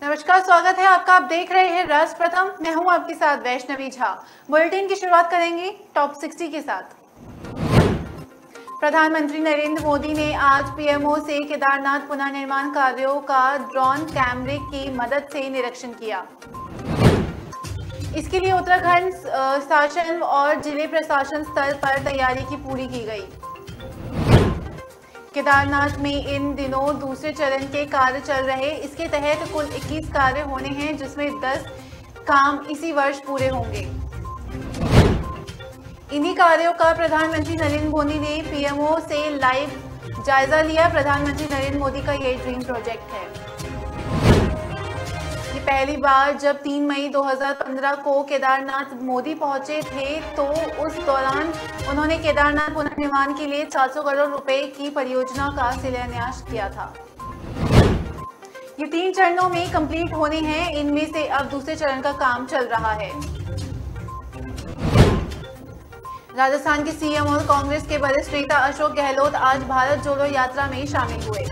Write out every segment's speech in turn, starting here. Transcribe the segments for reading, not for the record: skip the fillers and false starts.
नमस्कार, स्वागत है आपका। आप देख रहे हैं राष्ट्र प्रथम। मैं हूं आपके साथ वैष्णवी झा। बुलेटिन की शुरुआत करेंगे टॉप 60 के साथ। प्रधानमंत्री नरेंद्र मोदी ने आज पीएमओ से केदारनाथ पुनर्निर्माण कार्यों का ड्रोन कैमरे की मदद से निरीक्षण किया। इसके लिए उत्तराखंड शासन और जिले प्रशासन स्तर पर तैयारी की पूरी की गई। केदारनाथ में इन दिनों दूसरे चरण के कार्य चल रहे। इसके तहत कुल 21 कार्य होने हैं, जिसमें 10 काम इसी वर्ष पूरे होंगे। इन्हीं कार्यों का प्रधानमंत्री नरेंद्र मोदी ने पीएमओ से लाइव जायजा लिया। प्रधानमंत्री नरेंद्र मोदी का ये ड्रीम प्रोजेक्ट है। ये पहली बार जब 3 मई 2015 को केदारनाथ मोदी पहुंचे थे, तो उस दौरान उन्होंने केदारनाथ पुनर्निर्माण के लिए 400 करोड़ रुपए की परियोजना का शिलान्यास किया था। ये 3 चरणों में कंप्लीट होने हैं। इनमें से अब दूसरे चरण का काम चल रहा है। राजस्थान के सीएम और कांग्रेस के वरिष्ठ नेता अशोक गहलोत आज भारत जोड़ो यात्रा में शामिल हुए।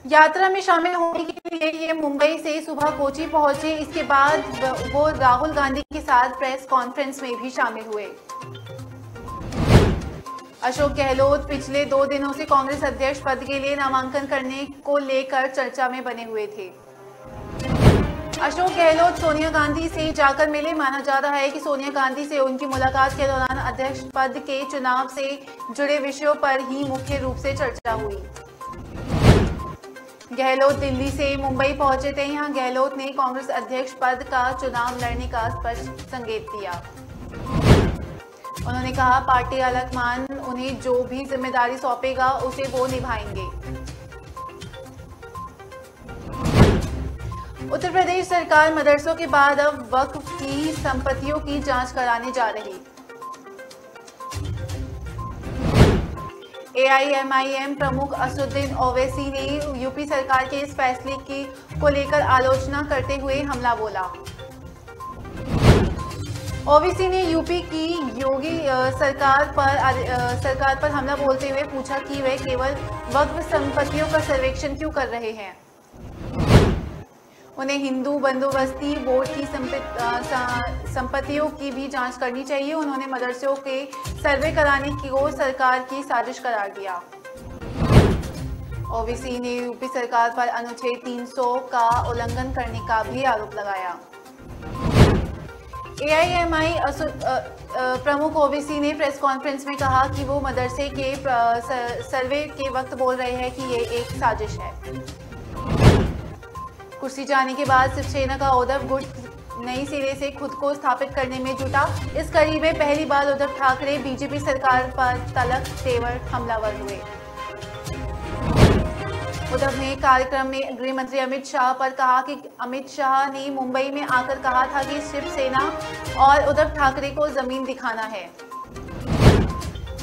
यात्रा में शामिल होने के लिए ये मुंबई से सुबह कोची पहुंचे। इसके बाद वो राहुल गांधी के साथ प्रेस कॉन्फ्रेंस में भी शामिल हुए। अशोक गहलोत पिछले 2 दिनों से कांग्रेस अध्यक्ष पद के लिए नामांकन करने को लेकर चर्चा में बने हुए थे। अशोक गहलोत सोनिया गांधी से जाकर मिले। माना जा रहा है कि सोनिया गांधी से उनकी मुलाकात के दौरान अध्यक्ष पद के चुनाव से जुड़े विषयों पर ही मुख्य रूप से चर्चा हुई। गहलोत दिल्ली से मुंबई पहुंचे थे। यहां गहलोत ने कांग्रेस अध्यक्ष पद का चुनाव लड़ने का स्पष्ट संकेत दिया। उन्होंने कहा, पार्टी आलाकमान उन्हें जो भी जिम्मेदारी सौंपेगा उसे वो निभाएंगे। उत्तर प्रदेश सरकार मदरसों के बाद अब वक्फ की संपत्तियों की जांच कराने जा रही। एआईएमआईएम प्रमुख असदुद्दीन ओवैसी ने यूपी सरकार के इस फैसले को लेकर आलोचना करते हुए हमला बोला। ओवैसी ने यूपी की योगी सरकार पर हमला बोलते हुए पूछा कि वे केवल वक्फ संपत्तियों का सर्वेक्षण क्यों कर रहे हैं। उन्हें हिंदू बंदोबस्ती बोर्ड की संपत्तियों की भी जांच करनी चाहिए। उन्होंने मदरसों के सर्वे कराने को सरकार की साजिश करार दिया। ओवैसी ने यूपी सरकार पर अनुच्छेद 300 का उल्लंघन करने का भी आरोप लगाया। एआईएमआई प्रमुख ओवैसी ने प्रेस कॉन्फ्रेंस में कहा कि वो मदरसे के सर्वे के वक्त बोल रहे हैं कि ये एक साजिश है। कुर्सी जाने के बाद शिवसेना का उद्धव गुट नई सिरे से खुद को स्थापित करने में जुटा। इस कड़ी में पहली बार उद्धव ठाकरे बीजेपी सरकार पर तलक तेवर हमलावर हुए। उद्धव ने कार्यक्रम में गृह मंत्री अमित शाह पर कहा कि अमित शाह ने मुंबई में आकर कहा था कि शिवसेना और उद्धव ठाकरे को जमीन दिखाना है।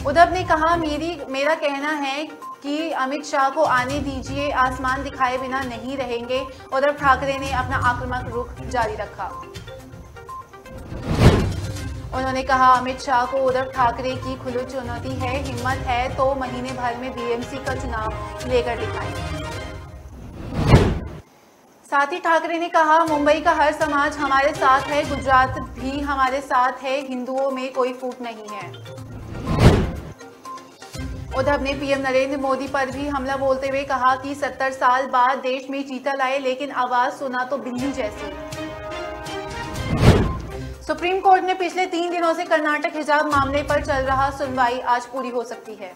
उद्धव ने कहा, मेरा कहना है कि अमित शाह को आने दीजिए, आसमान दिखाए बिना नहीं रहेंगे। उद्धव ठाकरे ने अपना आक्रामक रुख जारी रखा। उन्होंने कहा, अमित शाह को उद्धव ठाकरे की खुली चुनौती है। हिम्मत है तो महीने भर में बीएमसी का चुनाव लेकर दिखाएं। साथ ही ठाकरे ने कहा, मुंबई का हर समाज हमारे साथ है, गुजरात भी हमारे साथ है, हिंदुओं में कोई फूट नहीं है। उद्धव ने पीएम नरेंद्र मोदी पर भी हमला बोलते हुए कहा कि 70 साल बाद देश में चीता लाए, लेकिन आवाज सुना तो बिल्ली जैसी। सुप्रीम कोर्ट ने पिछले 3 दिनों से कर्नाटक हिजाब मामले पर चल रहा सुनवाई आज पूरी हो सकती है।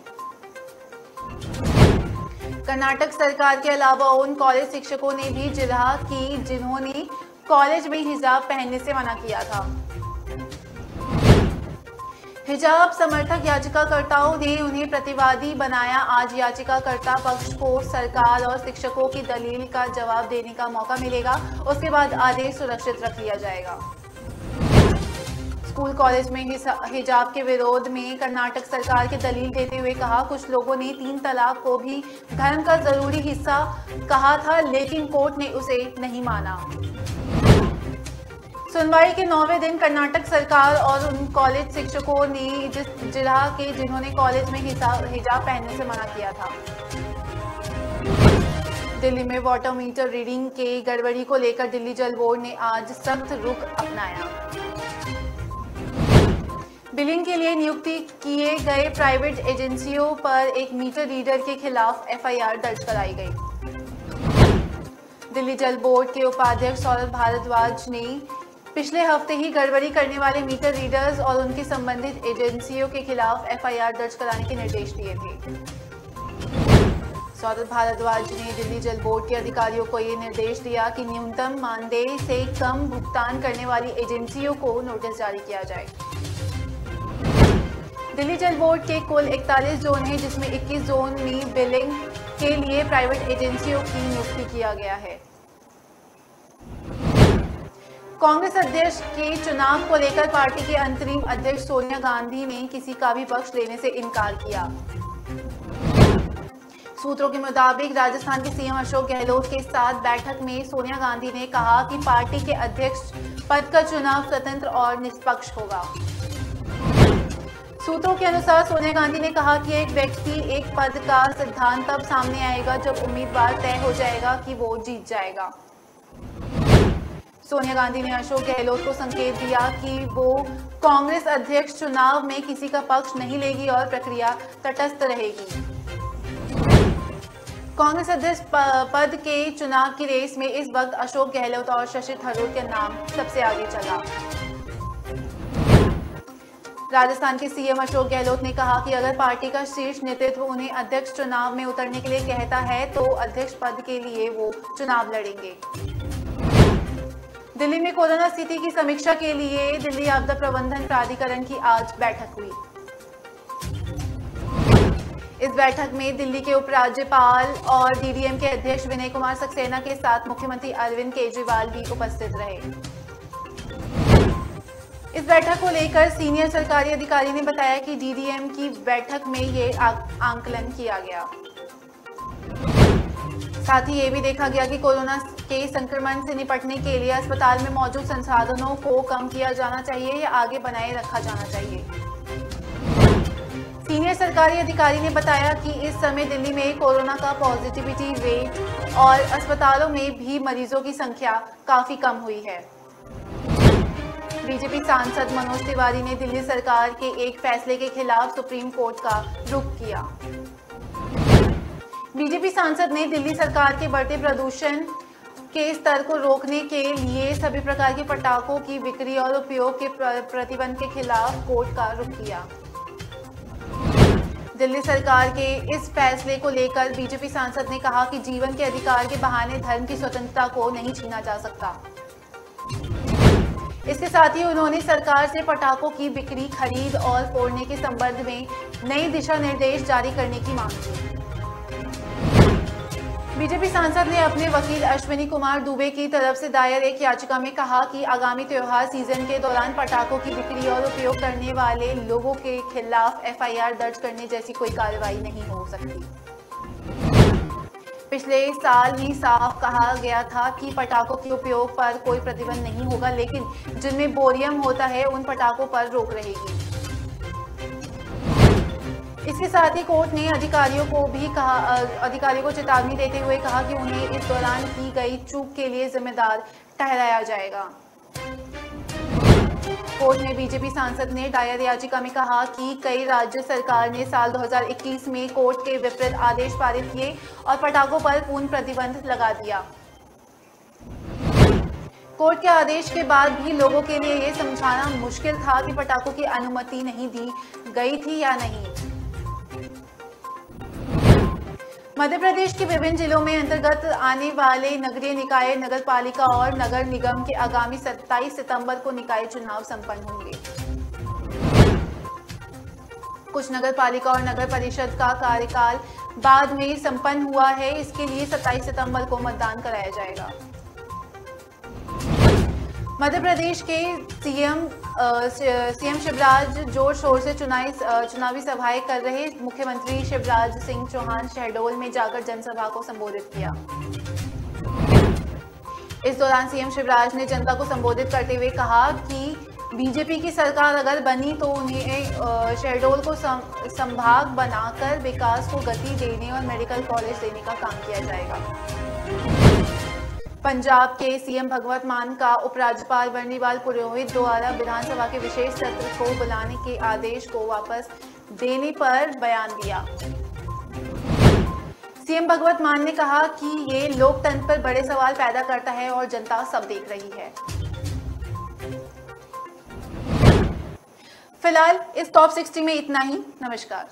कर्नाटक सरकार के अलावा उन कॉलेज शिक्षकों ने भी जिरह की जिन्होंने कॉलेज में हिजाब पहनने से मना किया था। हिजाब समर्थक याचिकाकर्ताओं ने उन्हें प्रतिवादी बनाया। आज याचिकाकर्ता पक्ष को सरकार और शिक्षकों की दलील का जवाब देने का मौका मिलेगा। उसके बाद आदेश सुरक्षित रख लिया जाएगा। स्कूल कॉलेज में हिजाब के विरोध में कर्नाटक सरकार की दलील देते हुए कहा, कुछ लोगों ने 3 तलाक को भी धर्म का जरूरी हिस्सा कहा था, लेकिन कोर्ट ने उसे नहीं माना। सुनवाई के 9वें दिन कर्नाटक सरकार और उन कॉलेज शिक्षकों ने जिन्होंने कॉलेज में हिजाब पहनने से मना किया था। दिल्ली में वाटर मीटर रीडिंग के गड़बड़ी को लेकर दिल्ली जल बोर्ड ने आज सख्त रुख अपनाया। बिलिंग के लिए नियुक्ति किए गए प्राइवेट एजेंसियों पर एक मीटर रीडर के खिलाफ एफआईआर दर्ज कराई गई। दिल्ली जल बोर्ड के उपाध्यक्ष सौरभ भारद्वाज ने पिछले हफ्ते ही गड़बड़ी करने वाले मीटर रीडर्स और उनकी संबंधित एजेंसियों के खिलाफ एफआईआर दर्ज कराने के निर्देश दिए थे। सौरभ भारद्वाज ने दिल्ली जल बोर्ड के अधिकारियों को ये निर्देश दिया कि न्यूनतम मानदेय से कम भुगतान करने वाली एजेंसियों को नोटिस जारी किया जाए। दिल्ली जल बोर्ड के कुल 41 जोन हैं, जिसमें 21 जोन में बिलिंग के लिए प्राइवेट एजेंसियों की नियुक्ति किया गया है। कांग्रेस अध्यक्ष के चुनाव को लेकर पार्टी के अंतरिम अध्यक्ष सोनिया गांधी ने किसी का भी पक्ष लेने से इनकार किया। सूत्रों के मुताबिक राजस्थान के सीएम अशोक गहलोत के साथ बैठक में सोनिया गांधी ने कहा कि पार्टी के अध्यक्ष पद का चुनाव स्वतंत्र और निष्पक्ष होगा। सूत्रों के अनुसार सोनिया गांधी ने कहा कि एक व्यक्ति एक पद का सिद्धांत तब सामने आएगा जब उम्मीदवार तय हो जाएगा कि वो जीत जाएगा। सोनिया गांधी ने अशोक गहलोत को संकेत दिया कि वो कांग्रेस अध्यक्ष चुनाव में किसी का पक्ष नहीं लेगी और प्रक्रिया तटस्थ रहेगी। कांग्रेस अध्यक्ष पद के चुनाव की रेस में इस वक्त अशोक गहलोत और शशि थरूर के नाम सबसे आगे चला। राजस्थान के सीएम अशोक गहलोत ने कहा कि अगर पार्टी का शीर्ष नेतृत्व उन्हें अध्यक्ष चुनाव में उतरने के लिए कहता है तो अध्यक्ष पद के लिए वो चुनाव लड़ेंगे। दिल्ली में कोरोना स्थिति की समीक्षा के लिए दिल्ली आपदा प्रबंधन प्राधिकरण की आज बैठक हुई। इस बैठक में दिल्ली के उपराज्यपाल और डीडीएम के अध्यक्ष विनय कुमार सक्सेना के साथ मुख्यमंत्री अरविंद केजरीवाल भी उपस्थित रहे। इस बैठक को लेकर सीनियर सरकारी अधिकारी ने बताया कि डीडीएम की बैठक में ये आंकलन किया गया। साथ ही ये भी देखा गया कि कोरोना के संक्रमण से निपटने के लिए अस्पताल में मौजूद संसाधनों को कम किया जाना चाहिए या आगे बनाए रखा जाना चाहिए। सीनियर सरकारी अधिकारी ने बताया कि इस समय दिल्ली में कोरोना का पॉजिटिविटी रेट और अस्पतालों में भी मरीजों की संख्या काफी कम हुई है। बीजेपी सांसद मनोज तिवारी ने दिल्ली सरकार के एक फैसले के खिलाफ सुप्रीम कोर्ट का रुख किया। बीजेपी सांसद ने दिल्ली सरकार के बढ़ते प्रदूषण के स्तर को रोकने के लिए सभी प्रकार के पटाखों की बिक्री और उपयोग के प्रतिबंध के खिलाफ कोर्ट का रुख किया। दिल्ली सरकार के इस फैसले को लेकर बीजेपी सांसद ने कहा कि जीवन के अधिकार के बहाने धर्म की स्वतंत्रता को नहीं छीना जा सकता। इसके साथ ही उन्होंने सरकार से पटाखों की बिक्री, खरीद और फोड़ने के संबंध में नए दिशा निर्देश जारी करने की मांग की। बीजेपी सांसद ने अपने वकील अश्विनी कुमार दुबे की तरफ से दायर एक याचिका में कहा कि आगामी त्योहार सीजन के दौरान पटाखों की बिक्री और उपयोग करने वाले लोगों के खिलाफ एफआईआर दर्ज करने जैसी कोई कार्रवाई नहीं हो सकती। पिछले साल ही साफ कहा गया था कि पटाखों के उपयोग पर कोई प्रतिबंध नहीं होगा, लेकिन जिनमें बोरियम होता है उन पटाखों पर रोक रहेगी। इसके साथ ही कोर्ट ने अधिकारियों को चेतावनी देते हुए कहा कि उन्हें इस दौरान की गई चूक के लिए जिम्मेदार ठहराया जाएगा। कोर्ट ने बीजेपी सांसद ने दायर याचिका में कहा कि कई राज्य सरकार ने साल 2021 में कोर्ट के विपरीत आदेश पारित किए और पटाखों पर पूर्ण प्रतिबंध लगा दिया। कोर्ट के आदेश के बाद भी लोगों के लिए ये समझाना मुश्किल था कि पटाखों की अनुमति नहीं दी गई थी या नहीं। मध्य प्रदेश के विभिन्न जिलों में अंतर्गत आने वाले नगरीय निकाय, नगर पालिका और नगर निगम के आगामी 27 सितंबर को निकाय चुनाव संपन्न होंगे। कुछ नगर पालिका और नगर परिषद का कार्यकाल बाद में संपन्न हुआ है। इसके लिए 27 सितंबर को मतदान कराया जाएगा। मध्य प्रदेश के सीएम शिवराज जोर शोर से चुनावी सभाएं कर रहे। मुख्यमंत्री शिवराज सिंह चौहान शहडोल में जाकर जनसभा को संबोधित किया। इस दौरान सीएम शिवराज ने जनता को संबोधित करते हुए कहा कि बीजेपी की सरकार अगर बनी तो उन्हें शहडोल को संभाग बनाकर विकास को गति देने और मेडिकल कॉलेज देने का काम किया जाएगा। पंजाब के सीएम भगवंत मान का उपराज्यपाल बर्नीवाल पुरोहित द्वारा विधानसभा के विशेष सत्र को बुलाने के आदेश को वापस देने पर बयान दिया। सीएम भगवंत मान ने कहा कि ये लोकतंत्र पर बड़े सवाल पैदा करता है और जनता सब देख रही है। फिलहाल इस टॉप 60 में इतना ही। नमस्कार।